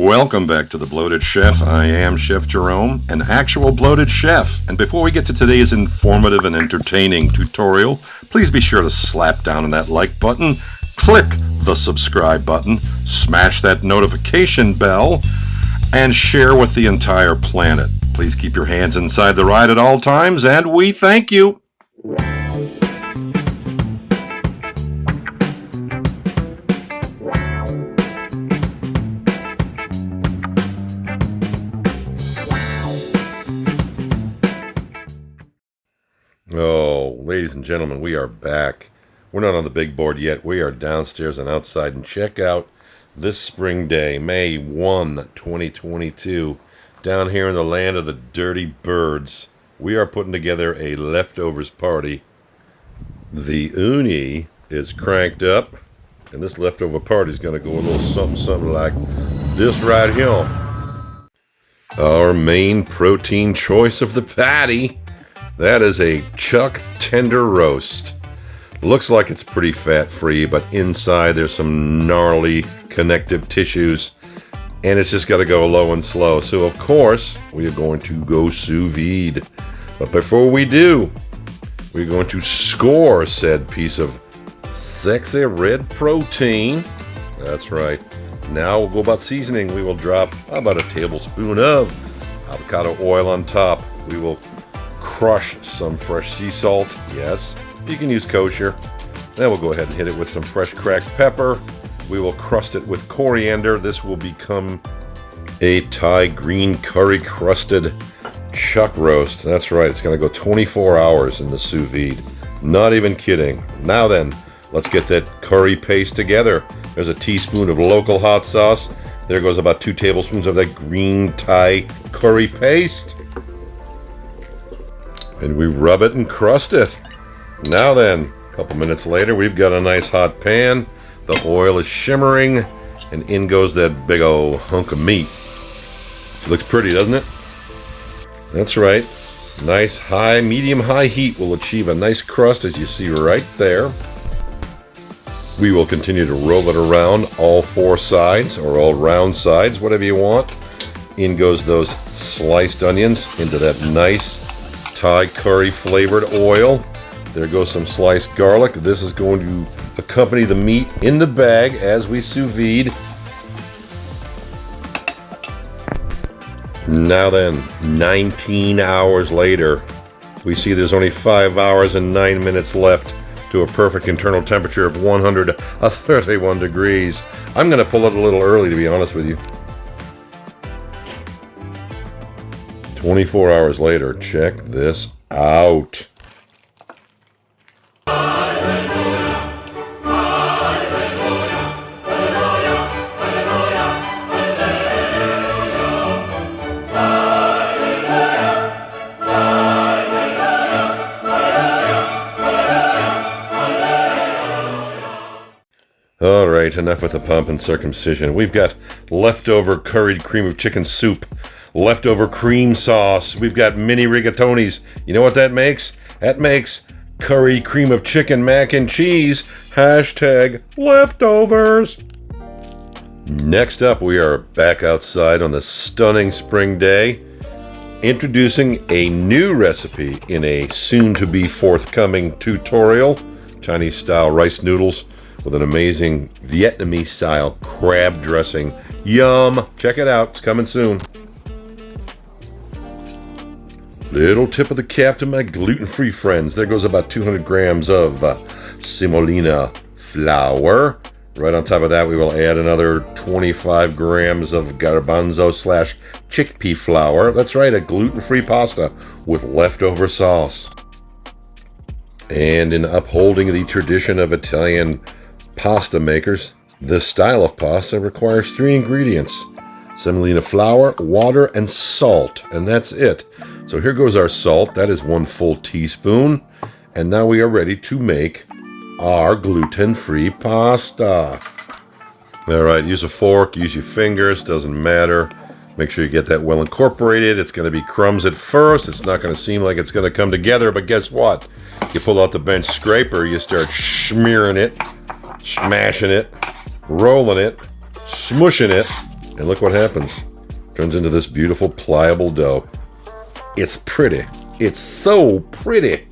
Welcome back to The Bloated Chef. I am Chef Jerome, an actual bloated chef. And before we get to today's informative and entertaining tutorial, please be sure to slap down on that like button, click the subscribe button, smash that notification bell, and share with the entire planet. Please keep your hands inside the ride at all times, and we thank you. Oh, ladies and gentlemen, we are back. We're not on the big board yet. We are downstairs and outside. And check out this spring day, May 1, 2022. Down here in the land of the dirty birds, we are putting together a leftovers party. The uni is cranked up, and this leftover party is going to go a little something like this right here. Our main protein choice of the patty. That is a chuck tender roast. Looks like it's pretty fat-free, but inside there's some gnarly connective tissues, and it's just got to go low and slow. So, of course, we are going to go sous vide. But before we do, we're going to score said piece of sexy red protein. That's right. Now we'll go about seasoning. We will drop about a tablespoon of avocado oil on top. We will crush some fresh sea salt. Yes, you can use kosher. Then we'll go ahead and hit it with some fresh cracked pepper. We will crust it with coriander. This will become a Thai green curry crusted chuck roast. That's right, it's going to go 24 hours in the sous vide. Not even kidding. Now then, let's get that curry paste together. There's a teaspoon of local hot sauce. There goes about 2 tablespoons of that green Thai curry paste. And we rub it and crust it. Now then, a couple minutes later, we've got a nice hot pan. The oil is shimmering, and in goes that big old hunk of meat. Looks pretty, doesn't it? That's right. Nice high, medium-high heat will achieve a nice crust, as you see right there. We will continue to roll it around all 4 sides, or all round sides, whatever you want. In goes those sliced onions into that nice Thai curry flavored oil. There goes some sliced garlic. This is going to accompany the meat in the bag as we sous vide. Now then, 19 hours later, we see there's only 5 hours and 9 minutes left to a perfect internal temperature of 131 degrees. I'm going to pull it a little early, to be honest with you. 24 hours later, check this out. All right, enough with the pomp and circumcision. We've got leftover curried cream of chicken soup, leftover cream sauce. We've got mini rigatonis. You know what that makes? That makes curry cream of chicken mac and cheese. Hashtag leftovers. Next up, we are back outside on the stunning spring day, introducing a new recipe in a soon-to-be forthcoming tutorial. Chinese-style rice noodles with an amazing Vietnamese-style crab dressing. Yum! Check it out. It's coming soon. Little tip of the cap to my gluten-free friends. There goes about 200 grams of Semolina Flour. Right on top of that, we will add another 25 grams of garbanzo/chickpea flour. That's right, a gluten-free pasta with leftover sauce. And in upholding the tradition of Italian pasta makers, this style of pasta requires 3 ingredients: semolina flour, water, and salt, and that's it. So here goes our salt. That is 1 full teaspoon. And now we are ready to make our gluten-free pasta. All right, use a fork, use your fingers, doesn't matter. Make sure you get that well incorporated. It's going to be crumbs at first. It's not going to seem like it's going to come together, but guess what? You pull out the bench scraper, you start smearing it, smashing it, rolling it, smushing it, And look what happens. Turns into this beautiful pliable dough. It's pretty. It's so pretty.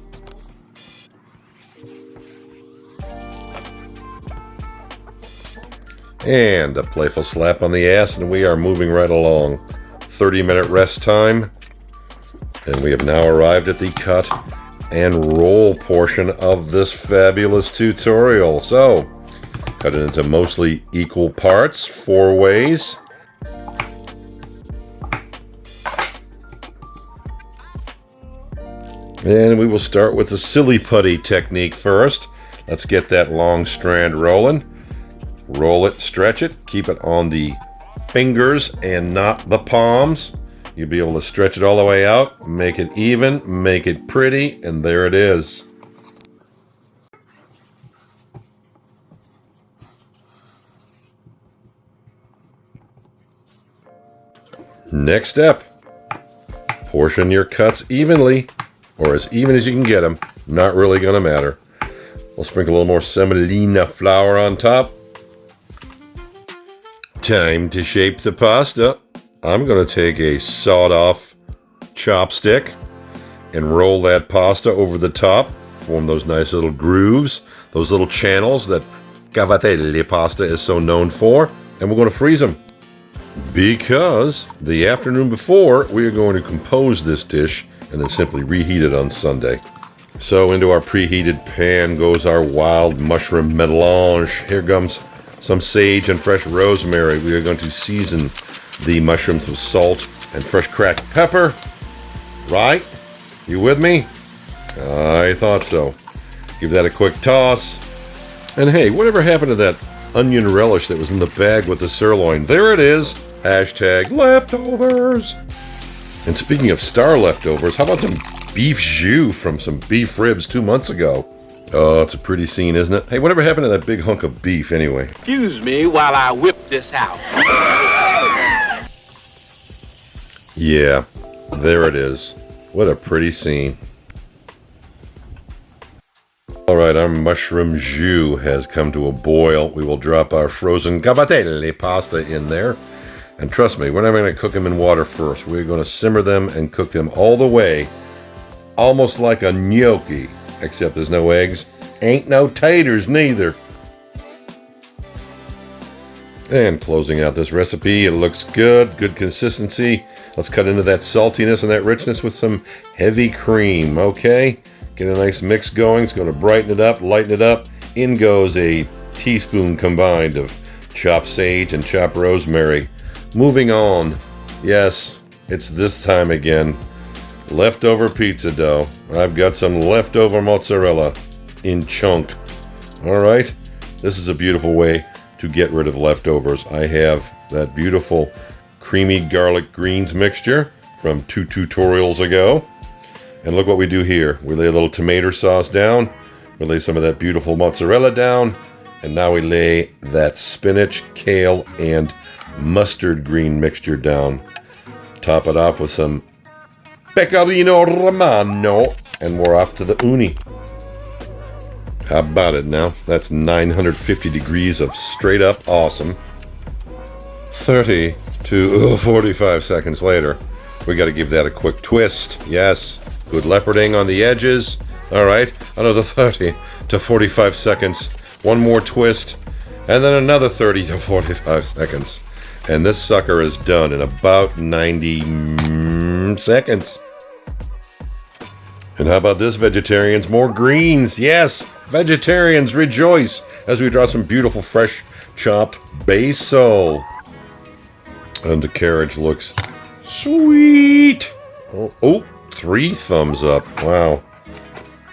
And a playful slap on the ass, and we are moving right along. 30-minute rest time. And we have now arrived at the cut and roll portion of this fabulous tutorial. So, cut it into mostly equal parts, 4 ways. And we will start with the silly putty technique first. Let's get that long strand rolling. Roll it, stretch it, keep it on the fingers and not the palms. You'll be able to stretch it all the way out, make it even, make it pretty, and there it is. Next step, portion your cuts evenly, or as even as you can get them. Not really going to matter. We'll sprinkle a little more Semolina Flour on top. Time to shape the pasta. I'm going to take a sawed-off chopstick and roll that pasta over the top. Form those nice little grooves, those little channels that Cavatelli pasta is so known for. And we're going to freeze them. Because the afternoon before, we are going to compose this dish and then simply reheat it on Sunday. So into our preheated pan goes our wild mushroom melange. Here comes some sage and fresh rosemary. We are going to season the mushrooms with salt and fresh cracked pepper. Right? You with me? I thought so. Give that a quick toss. And hey, whatever happened to that onion relish that was in the bag with the sirloin? There it is. Hashtag leftovers. And speaking of star leftovers, how about some beef jus from some beef ribs 2 months ago? Oh, it's a pretty scene, isn't it? Hey, whatever happened to that big hunk of beef, anyway? Excuse me while I whip this out. Yeah, there it is. What a pretty scene. Alright, our mushroom jus has come to a boil. We will drop our frozen Cavatelli pasta in there. And trust me, we're not going to cook them in water first. We're going to simmer them and cook them all the way. Almost like a gnocchi. Except there's no eggs. Ain't no taters neither. And closing out this recipe, it looks good. Good consistency. Let's cut into that saltiness and that richness with some heavy cream. Okay? Get a nice mix going. It's going to brighten it up, lighten it up. In goes a teaspoon combined of chopped sage and chopped rosemary. Moving on. Yes, it's this time again. Leftover pizza dough. I've got some leftover mozzarella in chunk. Alright, this is a beautiful way to get rid of leftovers. I have that beautiful creamy garlic greens mixture from 2 tutorials ago. And look what we do here. We lay a little tomato sauce down. We lay some of that beautiful mozzarella down. And now we lay that spinach, kale, and mustard green mixture down. Top it off with some pecorino romano, and we're off to the uni. How about it now? That's 950 degrees of straight up awesome. 30 to 45 seconds later, we got to give that a quick twist. Yes, good leoparding on the edges. All right, another 30 to 45 seconds. One more twist, and then another 30 to 45 seconds. And this sucker is done in about 90 seconds. And how about this, vegetarians? More greens. Yes, vegetarians rejoice as we draw some beautiful fresh chopped basil. And the carriage looks sweet. Oh, 3 thumbs up. Wow.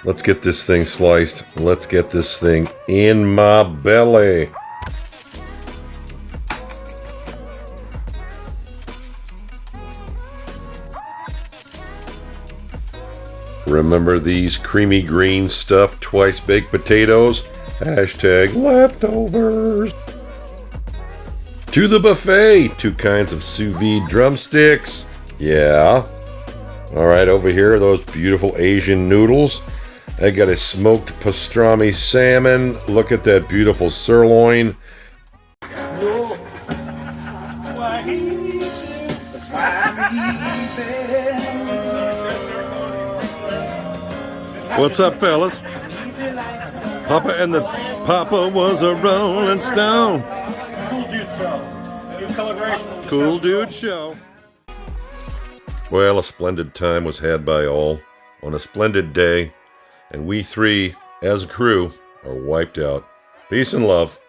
Let's get this thing sliced. Let's get this thing in my belly. Remember these creamy green stuffed twice baked potatoes? Hashtag leftovers. To the buffet, 2 kinds of sous vide drumsticks. Yeah. Alright, over here, those beautiful Asian noodles. I got a smoked pastrami salmon. Look at that beautiful sirloin. What's up, fellas? Papa was a Rolling Stone. Cool dude show. New calibration. Cool dude show. Well, a splendid time was had by all on a splendid day, and we three, as a crew, are wiped out. Peace and love.